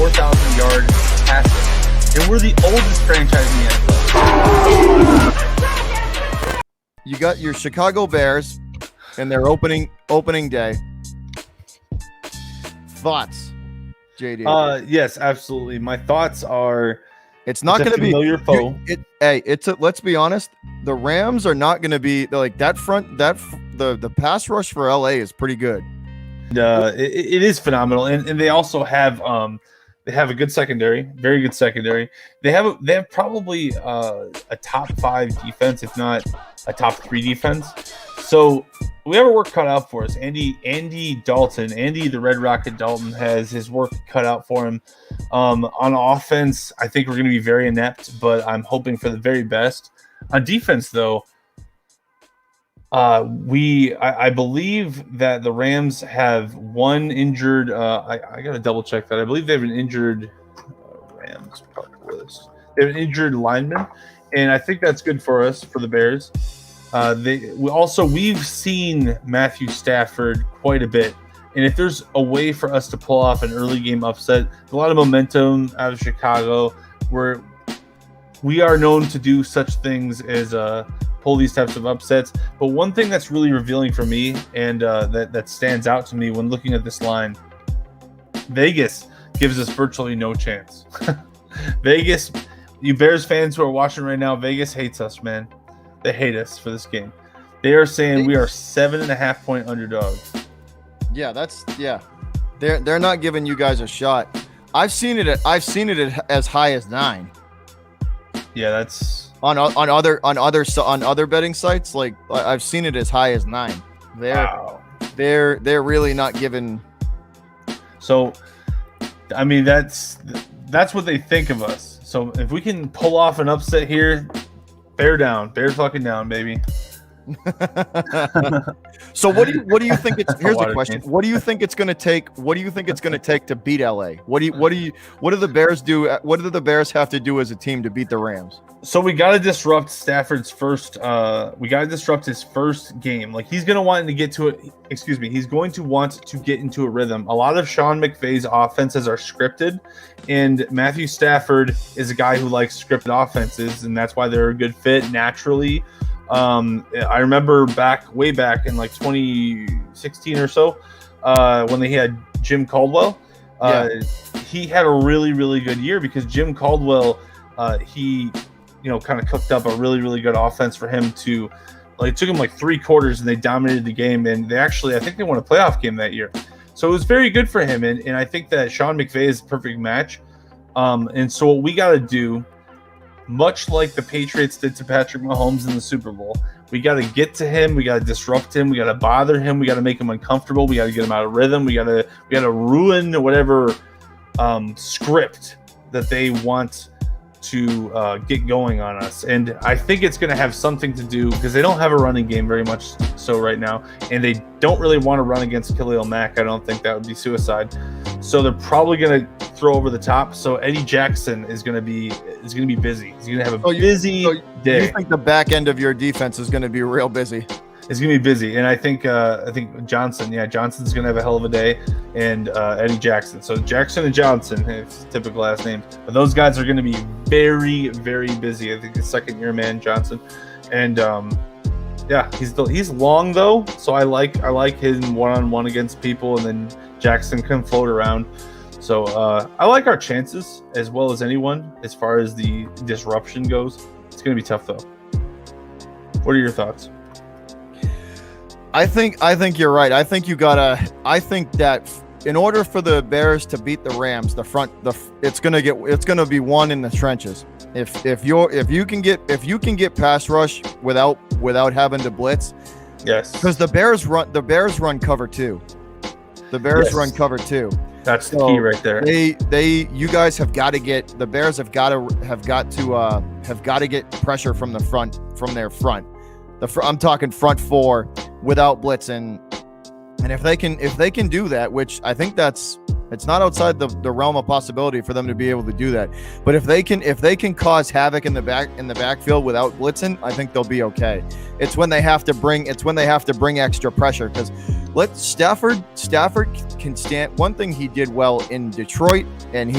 4,000-yard passing, and we're the oldest franchise in the NFL. You got your Chicago Bears and their opening day. Thoughts, JD? Yes, absolutely. My thoughts are it's not going to be familiar foe. Let's be honest. The Rams are not going to be like that front. The pass rush for LA is pretty good. It is phenomenal, and they also have they have a good secondary, very good secondary. They have probably a top 5 defense, if not a top 3 defense. So we have our work cut out for us. Andy Dalton, Andy the Red Rocket Dalton has his work cut out for him. On offense, I think we're going to be very inept, but I'm hoping for the very best. On defense, though, I believe that the Rams have one injured. I got to double check that. I believe they have an injured Rams list. They have an injured lineman, and I think that's good for us, for the Bears. We've seen Matthew Stafford quite a bit, and if there's a way for us to pull off an early game upset, a lot of momentum out of Chicago, where we are known to do such things as pull these types of upsets. But one thing that's really revealing for me, and that stands out to me when looking at this line, Vegas gives us virtually no chance. Vegas, you Bears fans who are watching right now, Vegas hates us, man. They hate us for this game. They are saying we are 7.5 point underdog. Yeah, they're not giving you guys a shot. I've seen it as high as 9. Yeah, that's on other betting sites. Like I've seen it as high as 9. They're really not giving. So, I mean, that's what they think of us. So if we can pull off an upset here, bear fucking down, baby. So what do you think it's here's the question. What do you think it's going to take? What do you think it's going to take to beat LA? What do the Bears do? What do the Bears have to do as a team to beat the Rams? So we got to disrupt Stafford's first we got to disrupt his first game. Like he's going to want to get to it. He's going to want to get into a rhythm. A lot of Sean McVay's offenses are scripted, and Matthew Stafford is a guy who likes scripted offenses, and that's why they're a good fit naturally. I remember way back in like 2016 or so, when they had Jim Caldwell, he had a really, really good year because Jim Caldwell, he kind of cooked up a really, really good offense for him to, like, it took him like 3 quarters and they dominated the game. And I think they won a playoff game that year. So it was very good for him. And I think that Sean McVay is a perfect match. And so what we got to do, much like the Patriots did to Patrick Mahomes in the Super Bowl, we got to get to him. We got to disrupt him. We got to bother him. We got to make him uncomfortable. We got to get him out of rhythm. We got to ruin whatever script that they want to get going on us. And I think it's going to have something to do because they don't have a running game very much so right now, and they don't really want to run against Khalil Mack. I don't think that would be suicide. So they're probably going to throw over the top. So Eddie Jackson is going to be busy. He's going to have a busy day. You think the back end of your defense is going to be real busy? It's going to be busy, and I think Johnson's going to have a hell of a day, and Eddie Jackson. So Jackson and Johnson, it's typical last names, but those guys are going to be very, very busy. I think the second-year man Johnson, and he's long though, so I like him one-on-one against people, and then Jackson can float around. So I like our chances as well as anyone as far as the disruption goes. It's going to be tough though. What are your thoughts? I think you're right. I think that in order for the Bears to beat the Rams, it's gonna be one in the trenches. If you can get pass rush without having to blitz, yes, because the Bears run cover 2. The Bears run cover 2. That's the key right there. You guys have got to get the Bears have got to get pressure from the front, from their front. I'm talking front 4 without blitzing, and if they can do that, which I think that's It's not outside the realm of possibility for them to be able to do that. But if they can cause havoc in the backfield without blitzing, I think they'll be okay. It's when they have to bring extra pressure, because Stafford can stand. One thing he did well in Detroit, and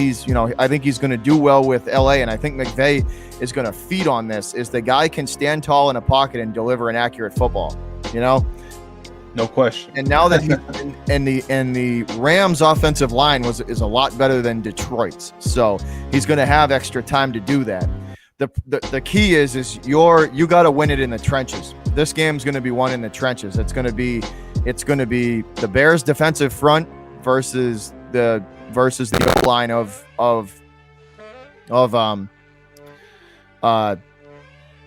I think he's going to do well with LA, and I think McVay is going to feed on this, is the guy can stand tall in a pocket and deliver an accurate football, No question. And now that the Rams offensive line is a lot better than Detroit's, so he's going to have extra time to do that. The key is you got to win it in the trenches. This game's going to be won in the trenches. It's going to be the Bears defensive front versus the line of the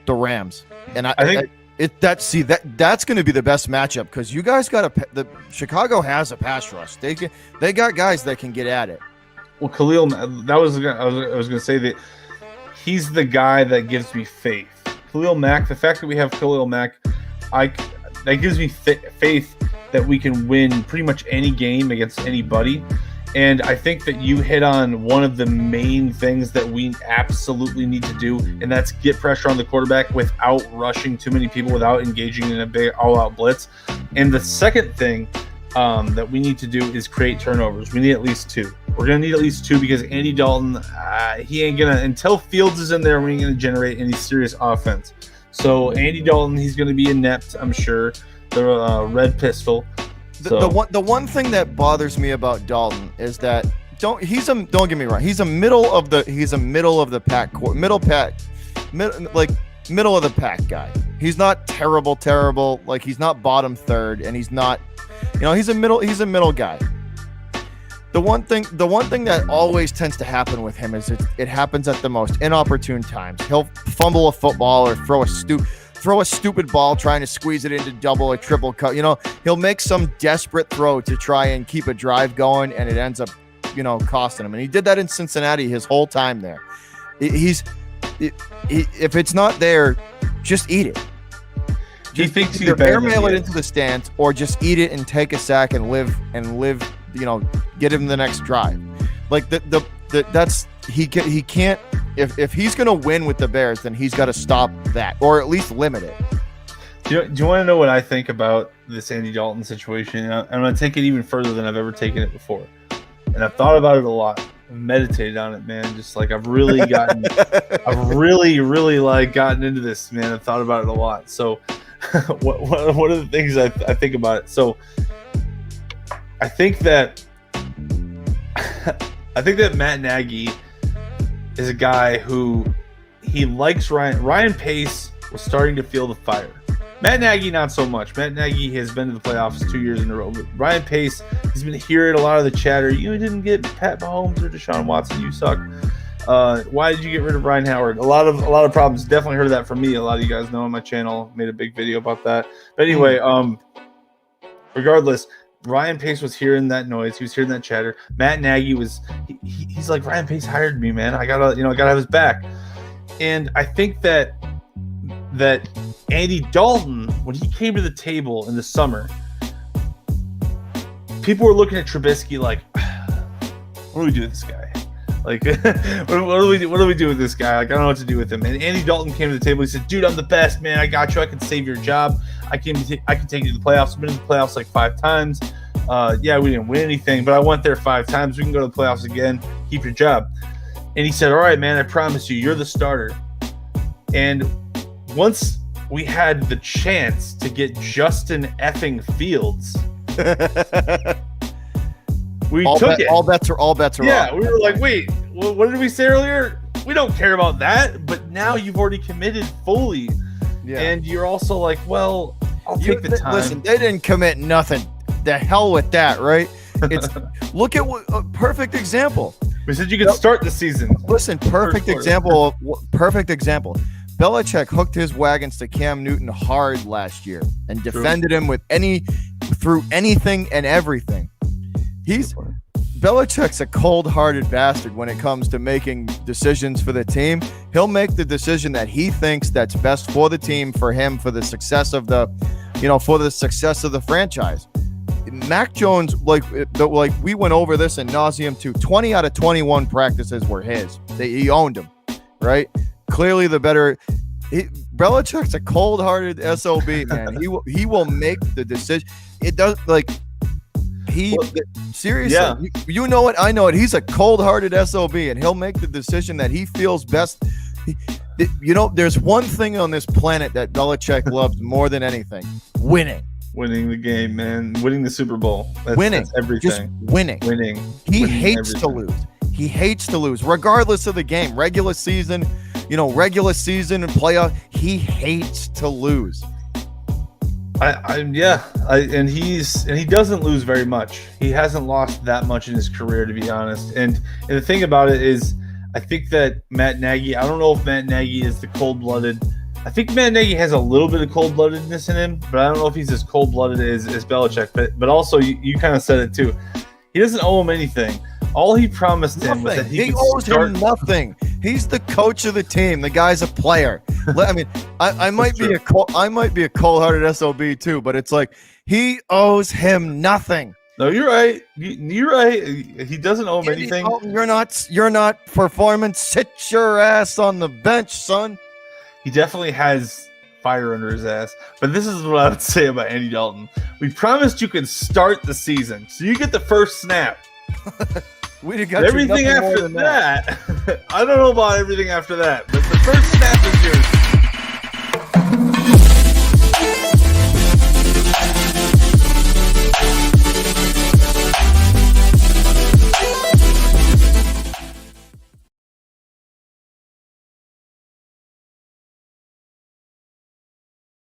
Rams. And I think that's going to be the best matchup, because you guys the Chicago has a pass rush. They got guys that can get at it. Well, Khalil, I was going to say that he's the guy that gives me faith. Khalil Mack, the fact that we have Khalil Mack, that gives me faith that we can win pretty much any game against anybody. And I think that you hit on one of the main things that we absolutely need to do, and that's get pressure on the quarterback without rushing too many people, without engaging in a big all-out blitz. And the second thing that we need to do is create turnovers. We need at least 2. We're going to need at least 2, because Andy Dalton, he ain't going to, until Fields is in there, we ain't going to generate any serious offense. So Andy Dalton, he's going to be inept, I'm sure. The red pistol. The one thing that bothers me about Dalton is that don't get me wrong, he's a middle of the pack, middle of the pack guy. He's not terrible, like he's not bottom third, and he's not, he's a middle guy. The one thing that always tends to happen with him is it happens at the most inopportune times. He'll fumble a football or throw a stupid ball trying to squeeze it into double or triple cut. He'll make some desperate throw to try and keep a drive going, and it ends up, costing him. And he did that in Cincinnati his whole time there. If it's not there, just eat it. He thinks he's either airmail it into the stands, or just eat it and take a sack and live, get him the next drive. Like he can't. If he's going to win with the Bears, then he's got to stop that, or at least limit it. Do you want to know what I think about this Andy Dalton situation? I'm going to take it even further than I've ever taken it before. And I've thought about it a lot. I've meditated on it, man. Just like I've really gotten into this, man. I've thought about it a lot. So what are the things I think about it? So I think that Matt Nagy is a guy who he likes Ryan Pace was starting to feel the fire. Matt Nagy, not so much. Matt Nagy has been to the playoffs 2 years in a row. But Ryan Pace, he's been hearing a lot of the chatter. You didn't get Pat Mahomes or Deshaun Watson. You suck. Why did you get rid of Ryan Howard? A lot of problems. Definitely heard that from me. A lot of you guys know on my channel. Made a big video about that. But anyway, regardless, Ryan Pace was hearing that noise. He was hearing that chatter. Matt Nagy he's like, Ryan Pace hired me, man. I gotta have his back. And I think that Andy Dalton, when he came to the table in the summer, people were looking at Trubisky like, what do we do with this guy? Like, what do we do with this guy? Like, I don't know what to do with him. And Andy Dalton came to the table. He said, dude, I'm the best, man. I got you. I can save your job. I can take you to the playoffs. I've been in the playoffs like 5 times. Yeah, we didn't win anything, but I went there 5 times. We can go to the playoffs again. Keep your job. And he said, all right, man, I promise you, you're the starter. And once we had the chance to get Justin effing Fields, we took it. All bets are yeah, off. We were like, wait, what did we say earlier? We don't care about that. But now you've already committed fully. Yeah. And you're also like, well, I'll take the time. Listen, they didn't commit nothing. The hell with that, right? It's look at what a perfect example. We said you could start the season. Listen, perfect example. Belichick hooked his wagons to Cam Newton hard last year and defended him through anything and everything. Belichick's a cold-hearted bastard when it comes to making decisions for the team. He'll make the decision that he thinks that's best for the team, for him, for the success of the franchise. Mac Jones, like we went over this in nauseum too. 20 out of 21 practices were his. He owned them, right? Clearly the better. Belichick's a cold-hearted SOB, man. He will make the decision. It does seriously. Yeah. You know it. I know it. He's a cold-hearted SOB, and he'll make the decision that he feels best. There's one thing on this planet that Belichick loves more than anything: winning. Winning the game, man. Winning the Super Bowl. That's everything. Just winning. He hates to lose. He hates to lose, regardless of the game. Regular season and playoff. He hates to lose. And he doesn't lose very much. He hasn't lost that much in his career, to be honest. And the thing about it is, I think that Matt Nagy. I don't know if Matt Nagy is the cold-blooded. I think Matt Nagy has a little bit of cold-bloodedness in him, but I don't know if he's as cold-blooded as Belichick. But also, you kind of said it too. He doesn't owe him anything. All he promised him was that he owes him nothing. He's the coach of the team. The guy's a player. I mean, I might be a cold-hearted SOB too, but it's like he owes him nothing. No, you're right. You're right. He doesn't owe him anything. You're not performing. Sit your ass on the bench, son. He definitely has fire under his ass. But this is what I would say about Andy Dalton. We promised you could start the season, so you get the first snap. We got everything after that. I don't know about everything after that, but the first snap is yours.